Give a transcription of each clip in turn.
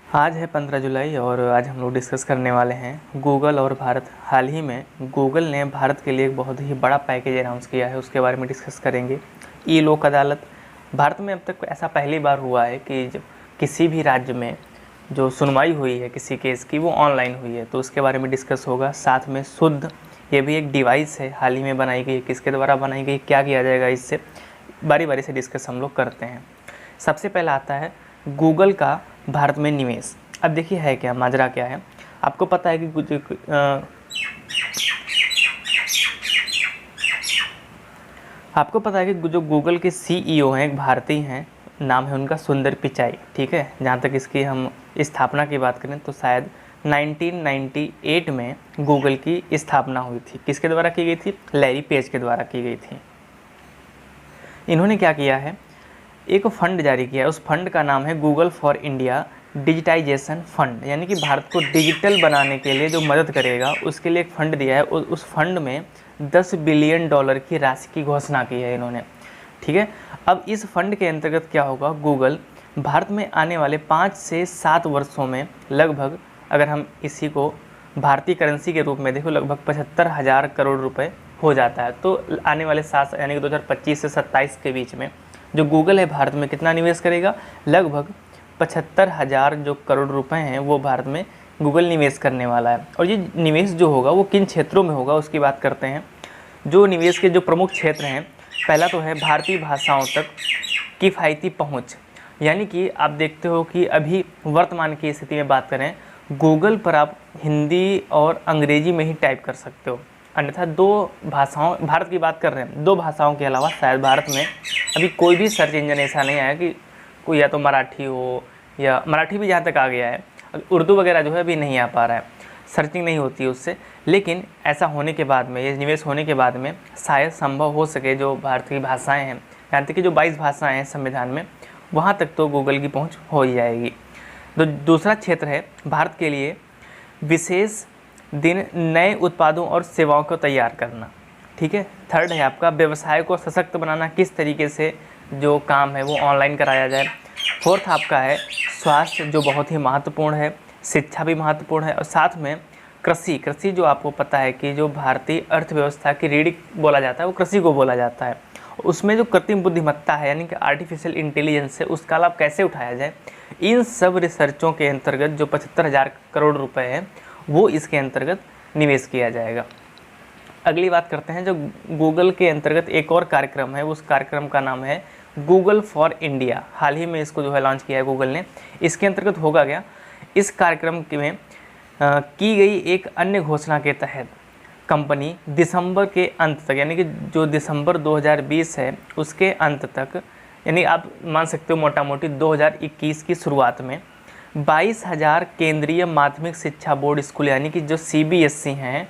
आज है 15 जुलाई और आज हम लोग डिस्कस करने वाले हैं गूगल और भारत। हाल ही में गूगल ने भारत के लिए एक बहुत ही बड़ा पैकेज अनाउंस किया है, उसके बारे में डिस्कस करेंगे। ई लोक अदालत भारत में अब तक ऐसा पहली बार हुआ है कि जब किसी भी राज्य में जो सुनवाई हुई है किसी केस की वो ऑनलाइन हुई है, तो उसके बारे में डिस्कस होगा। साथ में शुद्ध ये भी एक डिवाइस है, हाल ही में बनाई गई, किसके द्वारा बनाई गई, क्या किया जाएगा, इससे बारी बारी से डिस्कस हम लोग करते हैं। सबसे पहला आता है गूगल का भारत में निवेश। अब देखिए है क्या, माजरा क्या है। आपको पता है कि आपको पता है कि जो गूगल के सीईओ हैं एक भारतीय हैं, नाम है उनका सुंदर पिचाई। ठीक है, जहाँ तक इसकी हम स्थापना की बात करें तो शायद 1998 में गूगल की स्थापना हुई थी। किसके द्वारा की गई थी? लैरी पेज के द्वारा की गई थी। इन्होंने क्या किया है, एक फंड जारी किया है। उस फंड का नाम है Google for India digitization fund, यानी कि भारत को डिजिटल बनाने के लिए जो मदद करेगा उसके लिए एक फंड दिया है। उस फंड में $10 बिलियन की राशि की घोषणा की है इन्होंने। ठीक है, अब इस फंड के अंतर्गत क्या होगा, गूगल भारत में आने वाले 5 से 7 वर्षों में लगभग, अगर हम इसी को भारतीय करेंसी के रूप में देखो, लगभग 75,000 करोड़ रुपए हो जाता है। तो आने वाले 7 यानी कि 2025 से 27 के बीच में जो गूगल है भारत में कितना निवेश करेगा, लगभग 75,000 जो करोड़ रुपए हैं वो भारत में गूगल निवेश करने वाला है। और ये निवेश जो होगा वो किन क्षेत्रों में होगा उसकी बात करते हैं। जो निवेश के जो प्रमुख क्षेत्र हैं, पहला तो है भारतीय भाषाओं तक किफ़ायती पहुंच, यानी कि आप देखते हो कि अभी वर्तमान की स्थिति में बात करें, गूगल पर आप हिंदी और अंग्रेजी में ही टाइप कर सकते हो, अन्यथा 2 भाषाओं, भारत की बात कर रहे हैं, 2 भाषाओं के अलावा शायद भारत में अभी कोई भी सर्च इंजन ऐसा नहीं आया कि कोई या तो मराठी हो, या मराठी भी जहाँ तक आ गया है, उर्दू वगैरह जो है अभी नहीं आ पा रहा है, सर्चिंग नहीं होती है उससे। लेकिन ऐसा होने के बाद में, ये निवेश होने के बाद में शायद संभव हो सके जो भारत की भाषाएँ हैं, यहाँ तक कि जो 22 भाषाएँ हैं संविधान में, वहाँ तक तो गूगल की पहुँच हो ही जाएगी। तो दूसरा क्षेत्र है भारत के लिए विशेष दिन नए उत्पादों और सेवाओं को तैयार करना। ठीक है, थर्ड है आपका व्यवसाय को सशक्त बनाना, किस तरीके से जो काम है वो ऑनलाइन कराया जाए। फोर्थ आपका है स्वास्थ्य, जो बहुत ही महत्वपूर्ण है, शिक्षा भी महत्वपूर्ण है, और साथ में कृषि जो आपको पता है कि जो भारतीय अर्थव्यवस्था की रीढ़ बोला जाता है वो कृषि को बोला जाता है। उसमें जो कृत्रिम बुद्धिमत्ता है यानी कि आर्टिफिशियल इंटेलिजेंस है, उसका लाभ कैसे उठाया जाए, इन सब रिसर्चों के अंतर्गत जो 75,000 करोड़ रुपए हैं वो इसके अंतर्गत निवेश किया जाएगा। अगली बात करते हैं, जो गूगल के अंतर्गत एक और कार्यक्रम है, उस कार्यक्रम का नाम है गूगल फॉर इंडिया। हाल ही में इसको जो है लॉन्च किया है गूगल ने। इसके अंतर्गत होगा क्या, इस कार्यक्रम में की गई एक अन्य घोषणा के तहत कंपनी दिसंबर के अंत तक, यानी कि जो दिसंबर 2020 है उसके अंत तक, यानी आप मान सकते हो मोटा मोटी 2021 की शुरुआत में 22,000 केंद्रीय माध्यमिक शिक्षा बोर्ड स्कूल यानी कि जो CBSE हैं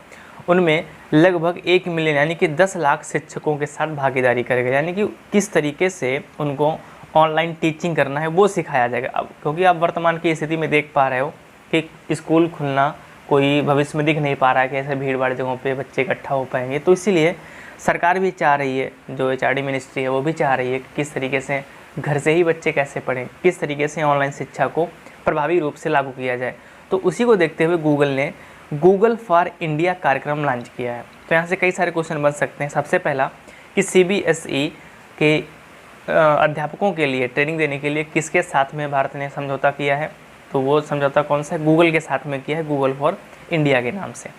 उनमें लगभग 1 मिलियन यानी कि 10 लाख शिक्षकों के साथ भागीदारी करेगा। यानी कि किस तरीके से उनको ऑनलाइन टीचिंग करना है वो सिखाया जाएगा। अब क्योंकि आप वर्तमान की स्थिति में देख पा रहे हो कि स्कूल खुलना कोई भविष्य में दिख नहीं पा रहा है कि ऐसे भीड़ भाड़ जगहों पे बच्चे इकट्ठा हो पाएंगे, तो इसीलिए सरकार भी चाह रही है, जो HRD मिनिस्ट्री है वो भी चाह रही है कि किस तरीके से घर से ही बच्चे कैसे पढ़ें, किस तरीके से ऑनलाइन शिक्षा को प्रभावी रूप से लागू किया जाए। तो उसी को देखते हुए गूगल ने गूगल फॉर इंडिया कार्यक्रम लॉन्च किया है। तो यहाँ से कई सारे क्वेश्चन बन सकते हैं। सबसे पहला कि CBSE के अध्यापकों के लिए ट्रेनिंग देने के लिए किसके साथ में भारत ने समझौता किया है, तो वो समझौता कौन सा है, गूगल के साथ में किया है, गूगल फॉर इंडिया के नाम से।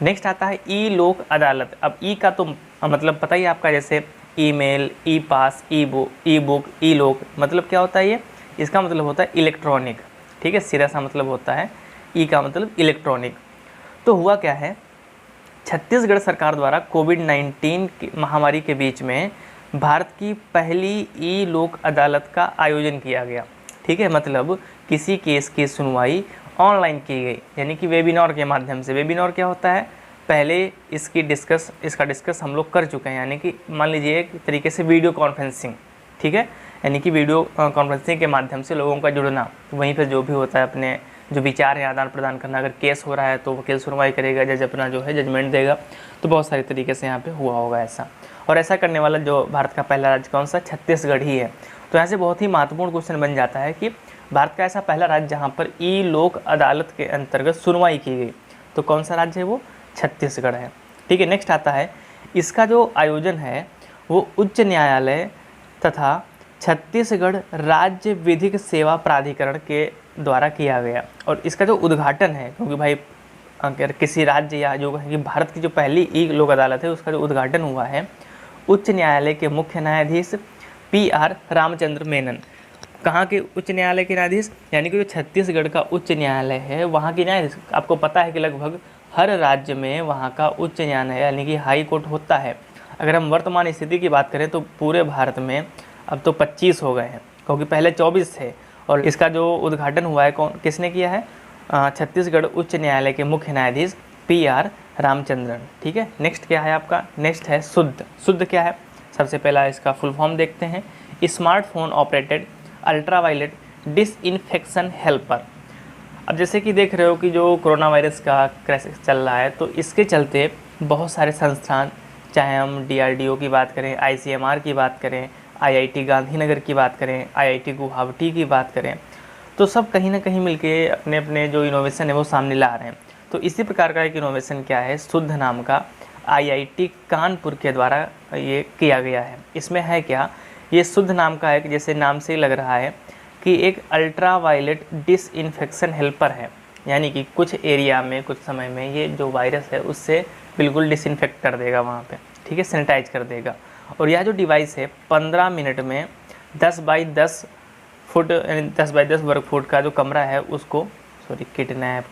नेक्स्ट आता है ई लोक अदालत। अब ई का तो मतलब पता ही आपका, जैसे ईमेल, ई पास, ई बुक, ई लोक, मतलब क्या होता है ये, इसका मतलब होता है इलेक्ट्रॉनिक। ठीक है, सीधा सा मतलब होता है, ई का मतलब इलेक्ट्रॉनिक। तो हुआ क्या है, छत्तीसगढ़ सरकार द्वारा कोविड-19 की महामारी के बीच में भारत की पहली ई लोक अदालत का आयोजन किया गया। ठीक है, मतलब किसी केस की सुनवाई ऑनलाइन की गई, यानी कि वेबिनार के माध्यम से। वेबिनार क्या होता है, पहले इसका डिस्कस हम लोग कर चुके हैं, यानी कि मान लीजिए एक तरीके से वीडियो कॉन्फ्रेंसिंग। ठीक है, यानी कि वीडियो कॉन्फ्रेंसिंग के माध्यम से लोगों का जुड़ना, वहीं पर जो भी होता है अपने जो विचार है आदान प्रदान करना। अगर केस हो रहा है तो वकील सुनवाई करेगा, जज अपना जो है जजमेंट देगा। तो बहुत सारे तरीके से यहाँ पे हुआ होगा ऐसा, और ऐसा करने वाला जो भारत का पहला राज्य कौन सा, छत्तीसगढ़ ही है। तो यहाँ से बहुत ही महत्वपूर्ण क्वेश्चन बन जाता है कि भारत का ऐसा पहला राज्य जहाँ पर ई लोक अदालत के अंतर्गत सुनवाई की गई। तो कौन सा राज्य है वो? छत्तीसगढ़ है। ठीक है, नेक्स्ट आता है, इसका जो आयोजन है वो उच्च न्यायालय तथा छत्तीसगढ़ राज्य विधिक सेवा प्राधिकरण के द्वारा किया गया। और इसका जो उद्घाटन है, क्योंकि भाई अगर किसी राज्य या जो है कि भारत की जो पहली ई लोक अदालत है उसका जो उद्घाटन हुआ है उच्च न्यायालय के मुख्य न्यायाधीश PR रामचंद्र मेनन। कहाँ के उच्च न्यायालय के न्यायाधीश? यानी कि जो छत्तीसगढ़ का उच्च न्यायालय है वहाँ के न्यायाधीश। आपको पता है कि लगभग हर राज्य में वहाँ का उच्च न्यायालय यानी कि हाई कोर्ट होता है। अगर हम वर्तमान स्थिति की बात करें तो पूरे भारत में अब तो 25 हो गए हैं, क्योंकि पहले 24 थे। और इसका जो उद्घाटन हुआ है किसने किया है? छत्तीसगढ़ उच्च न्यायालय के मुख्य न्यायाधीश PR रामचंद्रन। ठीक है, नेक्स्ट क्या है आपका? नेक्स्ट है शुद्ध। शुद्ध क्या है? सबसे पहला इसका फुल फॉर्म देखते हैं, smartphone operated ultraviolet disinfection helper. अब जैसे कि देख रहे हो कि जो कोरोना वायरस का क्राइसिस चल रहा है तो इसके चलते बहुत सारे संस्थान, चाहे हम DRDO की बात करें, ICMR की बात करें, IIT गांधीनगर की बात करें, IIT गुवाहाटी की बात करें, तो सब कहीं ना कहीं मिलके अपने अपने जो इनोवेशन है वो सामने ला रहे हैं। तो इसी प्रकार का एक इनोवेशन क्या है, शुद्ध नाम का, IIT कानपुर के द्वारा ये किया गया है। इसमें है क्या, ये शुद्ध नाम का है कि जैसे नाम से ही लग रहा है कि एक अल्ट्रावायलेट डिसइंफेक्शन हेल्पर है, यानी कि कुछ एरिया में कुछ समय में ये जो वायरस है उससे बिल्कुल डिसइंफेक्ट कर देगा वहाँ पे। ठीक है, सैनिटाइज कर देगा। और यह जो डिवाइस है 15 मिनट में 10 बाई 10 फुट यानी 10 बाई 10 वर्ग फुट का जो कमरा है उसको, किडनैप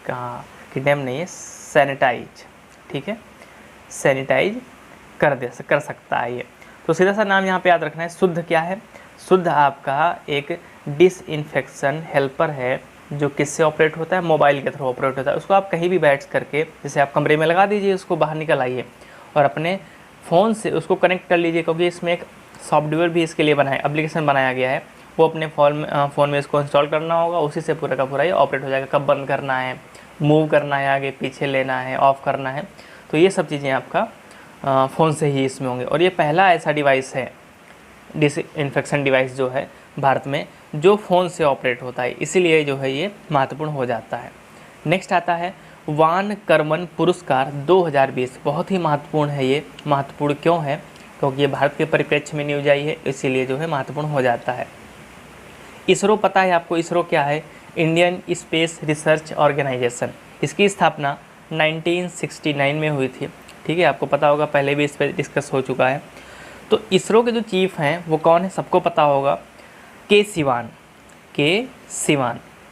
नहीं है, सैनिटाइज, ठीक है, सैनिटाइज कर सकता है ये। तो सीधा सा नाम यहाँ पे याद रखना है। शुद्ध क्या है? शुद्ध आपका एक डिसइंफेक्शन हेल्पर है जो किससे ऑपरेट होता है? मोबाइल के थ्रू ऑपरेट होता है। उसको आप कहीं भी बैठ करके, जैसे आप कमरे में लगा दीजिए, उसको बाहर निकल आइए और अपने फ़ोन से उसको कनेक्ट कर लीजिए, क्योंकि इसमें एक सॉफ्टवेयर भी इसके लिए एप्लीकेशन बनाया गया है। वो अपने फ़ोन में इसको इंस्टॉल करना होगा, उसी से पूरा का पूरा ये ऑपरेट हो जाएगा। कब बंद करना है, मूव करना है, आगे पीछे लेना है, ऑफ़ करना है, तो ये सब चीज़ें आपका फ़ोन से ही इसमें होंगे। और ये पहला ऐसा डिवाइस है, डिसइंफेक्शन डिवाइस जो है भारत में, जो फ़ोन से ऑपरेट होता है, इसीलिए जो है ये महत्वपूर्ण हो जाता है। नेक्स्ट आता है वान कर्मन पुरस्कार 2020। बहुत ही महत्वपूर्ण है ये। महत्वपूर्ण क्यों है? क्योंकि ये भारत के परिप्रेक्ष्य में न्यूज आई है, इसीलिए जो है महत्वपूर्ण हो जाता है। इसरो पता है आपको? इसरो क्या है? Indian space research organisation. इसकी स्थापना 1969 में हुई थी। ठीक है, आपको पता होगा, पहले भी इस पर डिस्कस हो चुका है। तो इसरो के जो चीफ हैं वो कौन है? सबको पता होगा, के सिवान,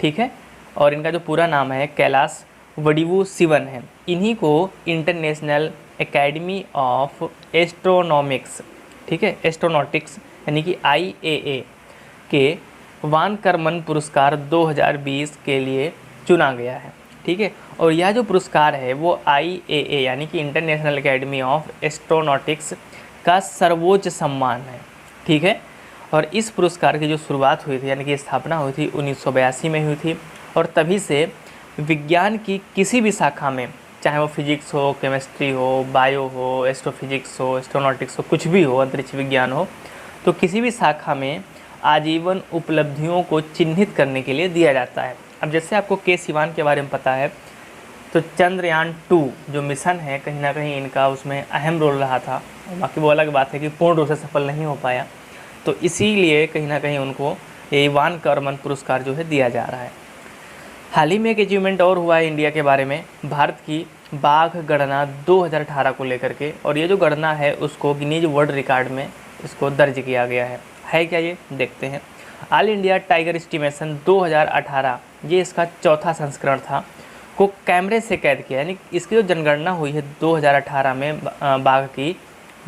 ठीक है। और इनका जो पूरा नाम है कैलाश वडिवू सिवन है। इन्हीं को इंटरनेशनल एकेडमी ऑफ एस्ट्रोनॉमिक्स, ठीक है, एस्ट्रोनॉटिक्स यानी कि IAA के वान कर्मन पुरस्कार 2020 के लिए चुना गया है। ठीक है, और यह जो पुरस्कार है वो IAA यानी कि इंटरनेशनल एकेडमी ऑफ एस्ट्रोनॉटिक्स का सर्वोच्च सम्मान है। ठीक है, और इस पुरस्कार की जो शुरुआत हुई थी यानी कि स्थापना हुई थी 1982 में हुई थी। और तभी से विज्ञान की किसी भी शाखा में, चाहे वो फिजिक्स हो, केमिस्ट्री हो, बायो हो, एस्ट्रोफिजिक्स हो, एस्ट्रोनॉटिक्स हो, कुछ भी हो, अंतरिक्ष विज्ञान हो, तो किसी भी शाखा में आजीवन उपलब्धियों को चिन्हित करने के लिए दिया जाता है। अब जैसे आपको के सिवान के बारे में पता है, तो चंद्रयान 2 जो मिशन है कहीं ना कहीं इनका उसमें अहम रोल रहा था। बाकी वो अलग बात है कि पूर्ण रूप से सफल नहीं हो पाया, तो इसीलिए कहीं ना कहीं उनको ये वान कर्मन पुरस्कार जो है दिया जा रहा है। हाल ही में एक अचीवमेंट और हुआ है इंडिया के बारे में, भारत की बाघ गणना 2018 को लेकर के, और ये जो गणना है उसको गिनीज वर्ल्ड रिकॉर्ड में इसको दर्ज किया गया है क्या ये देखते हैं। ऑल इंडिया टाइगर एस्टिमेशन 2018, ये इसका चौथा संस्करण था, को कैमरे से कैद किया। यानी इसकी जो जनगणना हुई है 2018 में बाघ की,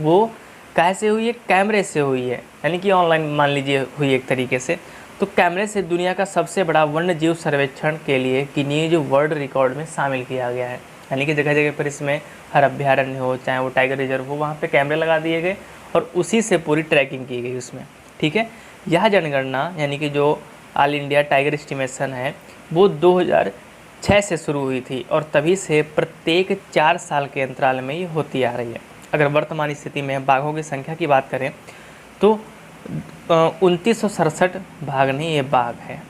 वो कैसे हुई है? कैमरे से हुई है, यानी कि ऑनलाइन मान लीजिए हुई एक तरीके से। तो कैमरे से दुनिया का सबसे बड़ा वन्य जीव सर्वेक्षण के लिए गिनीज वर्ल्ड रिकॉर्ड में शामिल किया गया है। यानी कि जगह जगह पर इसमें हर अभ्यारण्य हो, चाहे वो टाइगर रिजर्व हो, वहाँ पे कैमरे लगा दिए गए और उसी से पूरी ट्रैकिंग की गई उसमें। ठीक है, यह जनगणना यानी कि जो ऑल इंडिया टाइगर एस्टिमेशन है वो 2006 से शुरू हुई थी और तभी से प्रत्येक 4 साल के अंतराल में ये होती आ रही है। अगर वर्तमान स्थिति में बाघों की संख्या की बात करें तो 2967 भाग नहीं, ये बाघ है।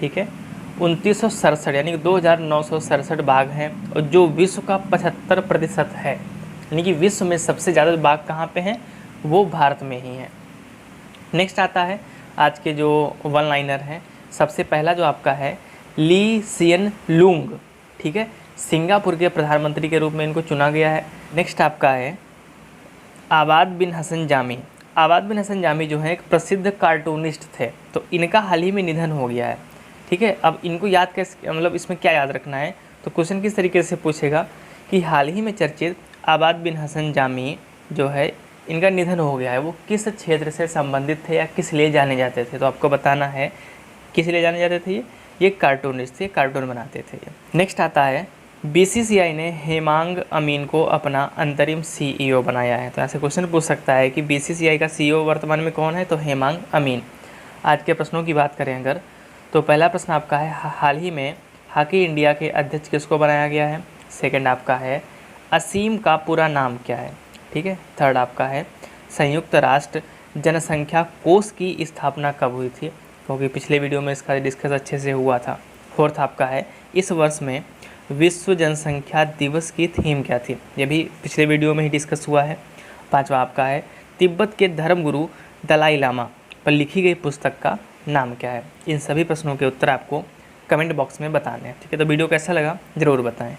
ठीक है। 2967 यानी कि 2967 बाघ हैं, और जो विश्व का 75% है, यानी कि विश्व में सबसे ज़्यादा बाघ कहाँ पे हैं, वो भारत में ही हैं। नेक्स्ट आता है आज के जो वन लाइनर हैं। सबसे पहला जो आपका है ली सियन लूंग, ठीक है, सिंगापुर के प्रधानमंत्री के रूप में इनको चुना गया है। नेक्स्ट आपका है आबाद बिन हसन जामी। आबाद बिन हसन जामी जो है एक प्रसिद्ध कार्टूनिस्ट थे, तो इनका हाल ही में निधन हो गया है, ठीक है। अब इनको याद कैसे, मतलब इसमें क्या याद रखना है, तो क्वेश्चन किस तरीके से पूछेगा कि हाल ही में चर्चित आबाद बिन हसन जामी जो है इनका निधन हो गया है, वो किस क्षेत्र से संबंधित थे या किस लिए जाने जाते थे, तो आपको बताना है किस लिए जाने जाते थे। ये कार्टूनिस्ट थे, कार्टून बनाते थे ये। नेक्स्ट आता है बीसीसीआई ने हेमांग अमीन को अपना अंतरिम सीईओ बनाया है, तो ऐसे क्वेश्चन पूछ सकता है कि बीसीसीआई का सीईओ वर्तमान में कौन है, तो हेमांग अमीन। आज के प्रश्नों की बात करें अगर, तो पहला प्रश्न आपका है हाल ही में हॉकी इंडिया के अध्यक्ष किसको बनाया गया है। सेकंड आपका है असीम का पूरा नाम क्या है, ठीक है। थर्ड आपका है संयुक्त राष्ट्र जनसंख्या कोष की स्थापना कब हुई थी, क्योंकि पिछले वीडियो में इसका डिस्कस अच्छे से हुआ था। फोर्थ आपका है इस वर्ष में विश्व जनसंख्या दिवस की थीम क्या थी, ये भी पिछले वीडियो में ही डिस्कस हुआ है। पांचवा आपका है तिब्बत के धर्मगुरु दलाई लामा पर लिखी गई पुस्तक का नाम क्या है। इन सभी प्रश्नों के उत्तर आपको कमेंट बॉक्स में बताने हैं, ठीक है। तो वीडियो कैसा लगा ज़रूर बताएं।